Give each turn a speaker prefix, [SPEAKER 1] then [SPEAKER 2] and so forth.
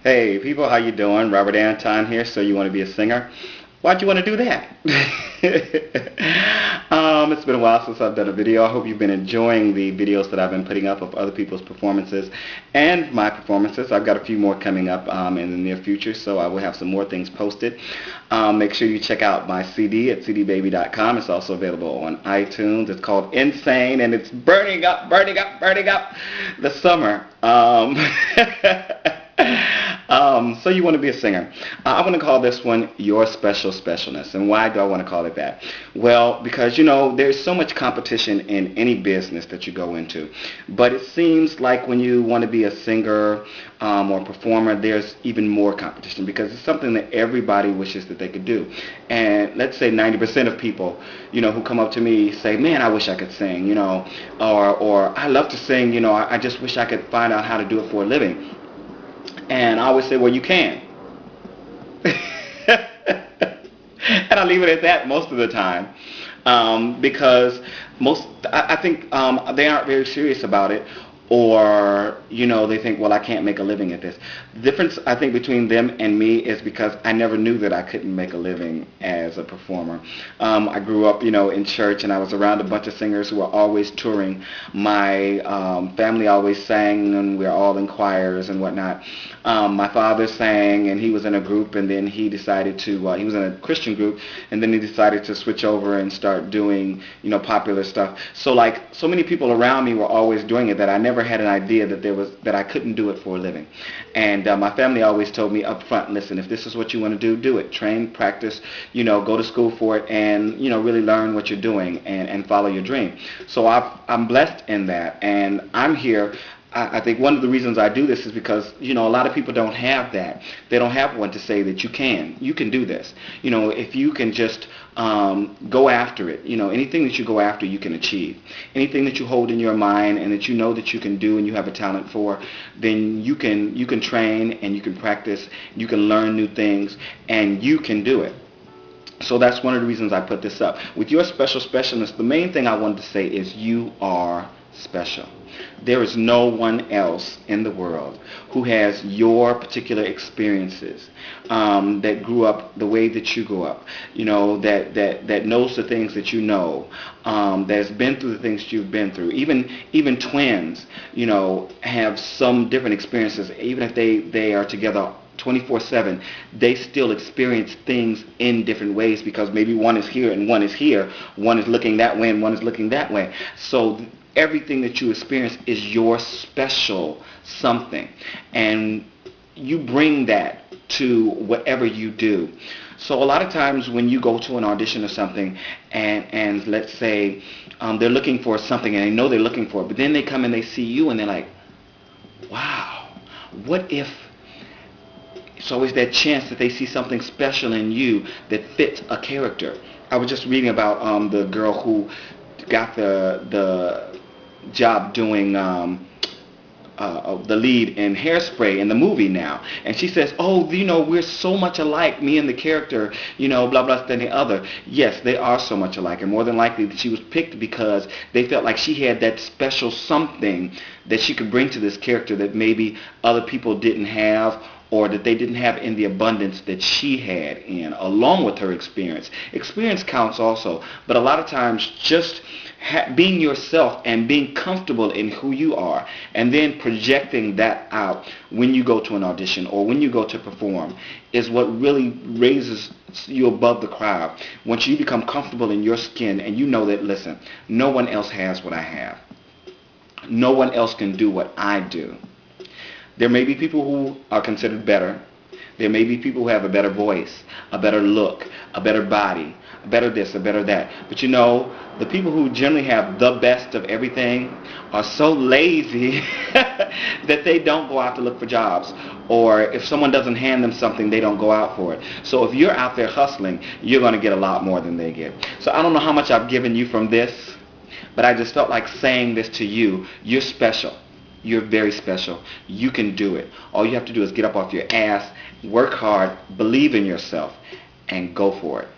[SPEAKER 1] Hey people, how you doing? Robert Anton here. So you want to be a singer? Why'd you want to do that? It's been a while since I've done a video. I hope you've been enjoying the videos that I've been putting up of other people's performances and my performances. I've got a few more coming up in the near future, so I will have some more things posted. Make sure you check out my CD at cdbaby.com. It's also available on iTunes. It's called Insane, and it's burning up, burning up, burning up the summer. So you want to be a singer. I want to call this one Your Special Specialness. And why do I want to call it that? Well, because, there's so much competition in any business that you go into. But it seems like when you want to be a singer or performer, there's even more competition because it's something that everybody wishes that they could do. And let's say 90% of people, who come up to me say, man, I wish I could sing, or I love to sing, I just wish I could find out how to do it for a living. And I always say, well, you can. And I leave it at that most of the time because I think they aren't very serious about it, or they think, well, I can't make a living at this. The difference I think between them and me is because I never knew that I couldn't make a living as a performer. I grew up in church, and I was around a bunch of singers who were always touring. My family always sang, and we were all in choirs and whatnot. My father sang, and he was in a group, and then he decided to he was in a Christian group, and then he decided to switch over and start doing popular stuff. So so many people around me were always doing it that I never had an idea that I couldn't do it for a living. And my family always told me up front, listen, if this is what you want to do it. Train, practice, go to school for it, and really learn what you're doing and follow your dream. So I'm blessed in that, and I'm here. I think one of the reasons I do this is because, a lot of people don't have that. They don't have one to say that you can do this. If you can just go after it, anything that you go after, you can achieve. Anything that you hold in your mind and that you know that you can do and you have a talent for, then you can train and you can practice, you can learn new things, and you can do it. So that's one of the reasons I put this up. With Your Special Specialness, the main thing I wanted to say is you are special. There is no one else in the world who has your particular experiences, that grew up the way that you grew up, that knows the things that you know, that's been through the things you've been through. Even twins, have some different experiences. Even if they are together 24/7, they still experience things in different ways because maybe one is here and one is here, one is looking that way and one is looking that way. So everything that you experience is your special something, and you bring that to whatever you do. So a lot of times when you go to an audition or something, and let's say they're looking for something and they know they're looking for it, but then they come and they see you and they're like, wow, what if? It's always that chance that they see something special in you that fits a character. I was just reading about the girl who got the job doing the lead in Hairspray in the movie now, and she says, oh, we're so much alike, me and the character, blah blah than the other. Yes, they are so much alike, and more than likely that she was picked because they felt like she had that special something that she could bring to this character that maybe other people didn't have, or that they didn't have in the abundance that she had in, along with her experience. Experience counts also, but a lot of times just being yourself and being comfortable in who you are, and then projecting that out when you go to an audition or when you go to perform, is what really raises you above the crowd. Once you become comfortable in your skin and you know that, listen, no one else has what I have. No one else can do what I do. There may be people who are considered better. There may be people who have a better voice, a better look, a better body, a better this, a better that. But the people who generally have the best of everything are so lazy that they don't go out to look for jobs. Or if someone doesn't hand them something, they don't go out for it. So if you're out there hustling, you're going to get a lot more than they get. So I don't know how much I've given you from this, but I just felt like saying this to you. You're special. You're very special. You can do it. All you have to do is get up off your ass, work hard, believe in yourself, and go for it.